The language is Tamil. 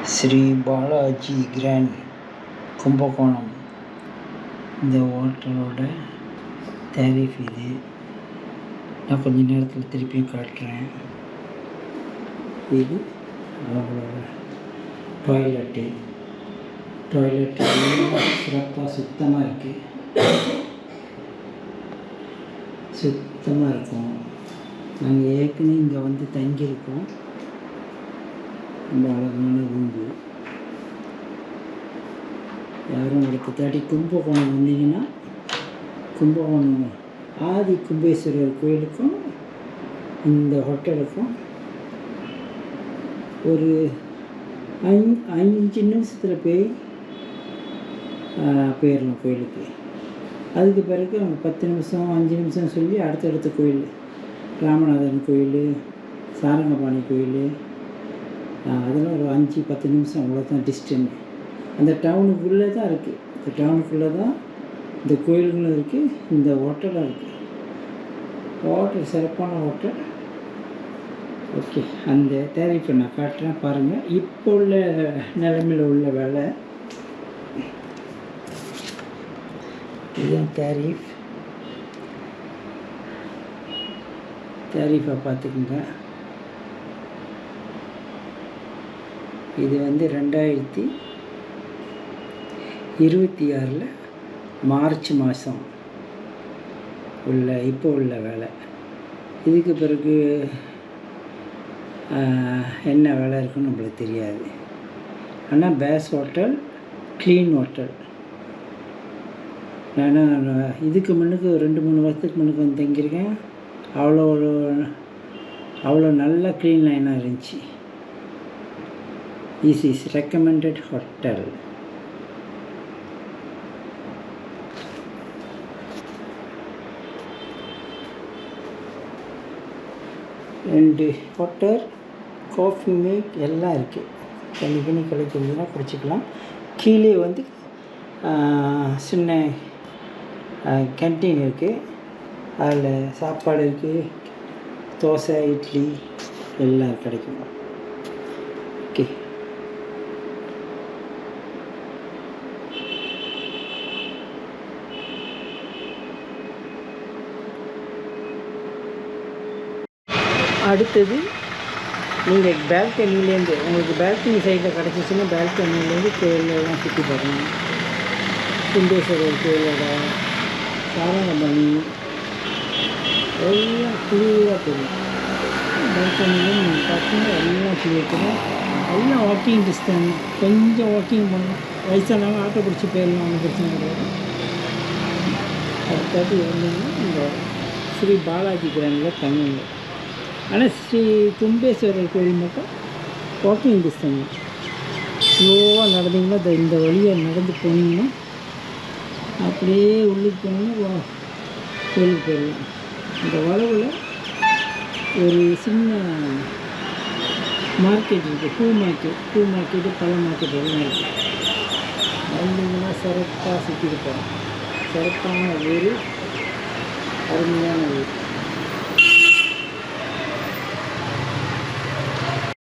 ஸ்ரீ பாலாஜி கிராண்ட் கும்பகோணம். இந்த ஹோட்டலோட டேரிஃப் இது. நான் கொஞ்ச நேரத்தில் திருப்பியும் காட்டுறேன். இது அவங்களோட டாய்லெட்டு சிறப்பாக சுத்தமாக இருக்குது. சுத்தமாக இருக்கும். நாங்கள் ஏற்கனவே இங்கே வந்து தங்கியிருக்கோம். ரொம்ப அழகான ரூம்பு. யாரும் அடுத்த தாட்டி கும்பகோணம் வந்தீங்கன்னா கும்பகோணம் ஆதி கும்பேஸ்வரர் கோயிலுக்கும் இந்த ஹோட்டலுக்கும் ஒரு 5 நிமிஷத்தில் போயிடலாம் கோயிலுக்கு. அதுக்கு பிறகு அவங்க 10 நிமிஷம் 5 நிமிஷம் சொல்லி அடுத்தடுத்த கோயில், ராமநாதன் கோயில், சாரங்கபாணி கோயில், அதெல்லாம் ஒரு 5-10 நிமிஷம் அவ்வளோதான் டிஸ்டன்ஸ். அந்த டவுனுக்குள்ளே தான் இருக்குது. இந்த டவுனுக்குள்ளே தான் இந்த கோயில்களும் இருக்குது, இந்த ஹோட்டலும் இருக்குது. ஹோட்டல் சிறப்பான ஹோட்டல். ஓகே, அந்த டேரிஃபை நான் காட்டுறேன் பாருங்கள். இப்போ உள்ள நிலைமையில் உள்ள வேலை இதுதான் டேரிஃபை பார்த்துக்குங்க. இது வந்து 2026 மார்ச் மாதம் இப்போ உள்ள வேலை. இதுக்கு பிறகு என்ன வேலை இருக்குன்னு நம்மளுக்கு தெரியாது. ஆனால் பேஸ் ஹோட்டல், க்ளீன் ஹோட்டல். நான் இதுக்கு முன்னுக்கு 2-3 வருஷத்துக்கு முன்னுக்கு வந்து தங்கியிருக்கேன். அவ்வளோ நல்ல க்ளீன் லைனாக இருந்துச்சு. This is recommended hotel. ரெண்டு ஹோட்டல், காஃபி மேக் எல்லாம் இருக்குது. தண்ணி கிடைக்கிறதுனா குடிச்சிக்கலாம். கீழே வந்து சின்ன கேன்டீன் இருக்குது. அதில் சாப்பாடு இருக்குது, தோசை, இட்லி எல்லாம் கிடைக்கும். ஓகே, அடுத்தது நீங்கள் பால்கனிலேருந்து, உங்களுக்கு பால்கனி சைடில் கிடச்சிச்சின்னா பால்கனிலேருந்து கோயிலெல்லாம் சுற்றி பார்க்கணும். கும்பேஸ்வரர் கோயிலோட சாரங்கபாணி எல்லாம் கிளியராக தெரியும். பால்கனிலேருந்து நீங்கள் பார்த்தீங்கன்னா எல்லாம் கிளியர். எல்லாம் வாக்கிங் டிஸ்டன்ஸ். கொஞ்சம் வாக்கிங் பண்ணணும். வயசானவங்க ஆட்டோ பிடிச்சி போயிடலாம், ஒன்றும் பிரச்சனை கிடையாது. அடுத்தது வந்தீங்கன்னா இந்த ஸ்ரீ பாலாஜி கிராண்டில் தங்குங்க. ஆனால் ஸ்ரீ கும்பேஸ்வரர் கோயில் மட்டும் வாக்கிங் டிஸ்டன்ஸ். ஸ்லோவாக நடந்தீங்கன்னா இந்த வழியாக நடந்து போனீங்கன்னா அப்படியே உள்ளுக்கு போனீங்கன்னா கோயிலுக்கு போயிடலாம். இந்த வளவில் ஒரு சின்ன மார்க்கெட் இருக்குது. பூ மார்க்கெட்டு, பழ மார்க்கெட் எல்லாம் இருக்குது. வந்தீங்கன்னா சிறப்பாக சுற்றிட்டு போகிறோம். சிறப்பான ஊர், அருமையான ஊர்.